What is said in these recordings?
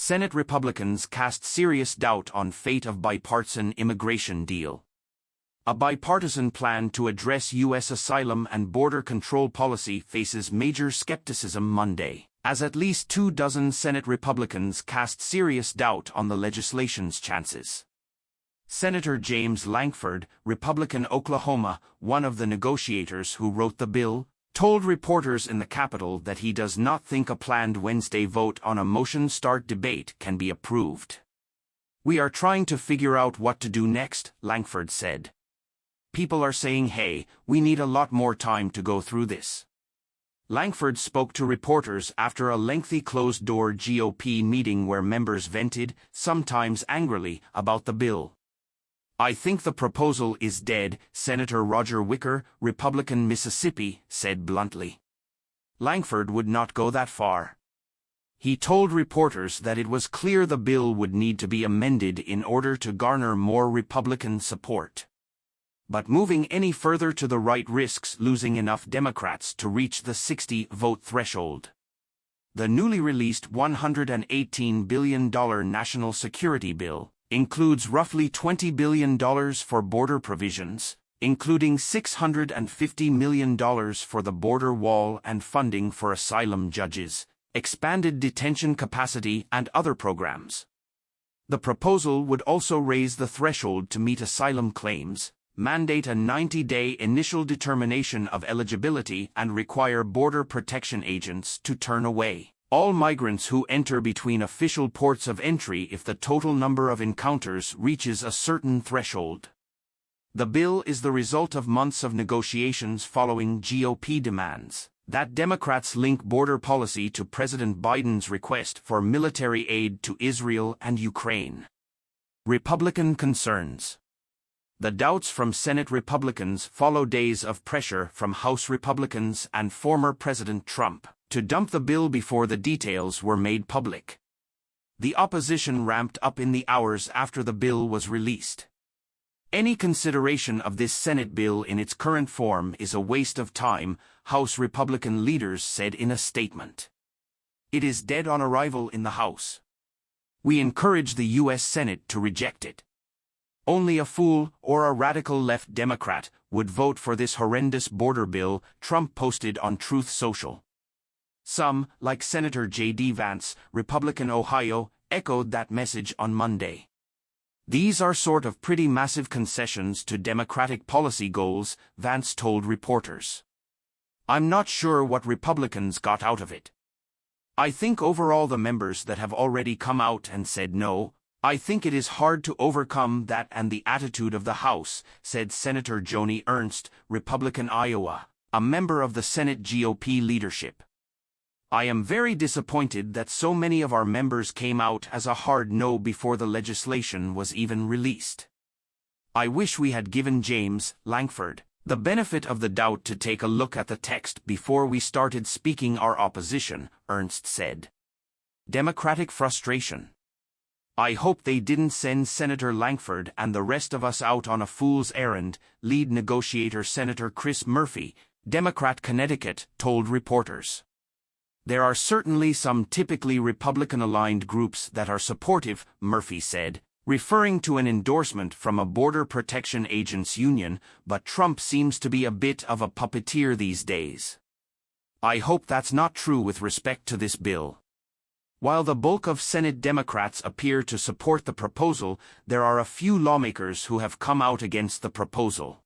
Senate Republicans cast serious doubt on fate of bipartisan immigration deal. A bipartisan plan to address U.S. asylum and border control policy faces major skepticism Monday, as at least 24 Senate Republicans cast serious doubt on the legislation's chances. Senator James Lankford, Republican Oklahoma, one of the negotiators who wrote the bill, told reporters in the Capitol that he does not think a planned Wednesday vote on a motion start debate can be approved. "We are trying to figure out what to do next," Lankford said. "People are saying, hey, we need a lot more time to go through this." Lankford spoke to reporters after a lengthy closed-door GOP meeting where members vented, sometimes angrily, about the bill. "I think the proposal is dead," Senator Roger Wicker, Republican Mississippi, said bluntly. Lankford would not go that far. He told reporters that it was clear the bill would need to be amended in order to garner more Republican support. But moving any further to the right risks losing enough Democrats to reach the 60-vote threshold. The newly released $118 billion national security bill includes roughly $20 billion for border provisions, including $650 million for the border wall and funding for asylum judges, expanded detention capacity, and other programs. The proposal would also raise the threshold to meet asylum claims, mandate a 90-day initial determination of eligibility, and require border protection agents to turn away all migrants who enter between official ports of entry if the total number of encounters reaches a certain threshold. The bill is the result of months of negotiations following GOP demands that Democrats link border policy to President Biden's request for military aid to Israel and Ukraine. Republican concerns. The doubts from Senate Republicans follow days of pressure from House Republicans and former President Trump to dump the bill before the details were made public. The opposition ramped up in the hours after the bill was released. "Any consideration of this Senate bill in its current form is a waste of time," House Republican leaders said in a statement. "It is dead on arrival in the House. We encourage the U.S. Senate to reject it. Only a fool or a radical left Democrat would vote for this horrendous border bill," Trump posted on Truth Social. Some, like Senator J.D. Vance, Republican Ohio, echoed that message on Monday. "These are sort of pretty massive concessions to Democratic policy goals," Vance told reporters. "I'm not sure what Republicans got out of it. I think overall the members that have already come out and said no, I think it is hard to overcome that and the attitude of the House," said Senator Joni Ernst, Republican Iowa, a member of the Senate GOP leadership. "I am very disappointed that so many of our members came out as a hard no before the legislation was even released. I wish we had given James Lankford the benefit of the doubt to take a look at the text before we started speaking our opposition," Ernst said. Democratic frustration. "I hope they didn't send Senator Lankford and the rest of us out on a fool's errand," lead negotiator Senator Chris Murphy, Democrat Connecticut, told reporters. "There are certainly some typically Republican-aligned groups that are supportive," Murphy said, referring to an endorsement from a border protection agents union, "but Trump seems to be a bit of a puppeteer these days. I hope that's not true with respect to this bill." While the bulk of Senate Democrats appear to support the proposal, there are a few lawmakers who have come out against the proposal.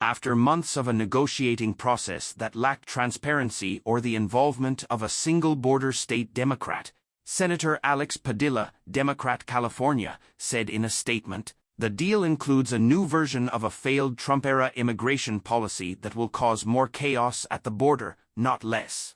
After months of a negotiating process that lacked transparency or the involvement of a single border state Democrat, Senator Alex Padilla, Democrat California, said in a statement, "The deal includes a new version of a failed Trump-era immigration policy that will cause more chaos at the border, not less."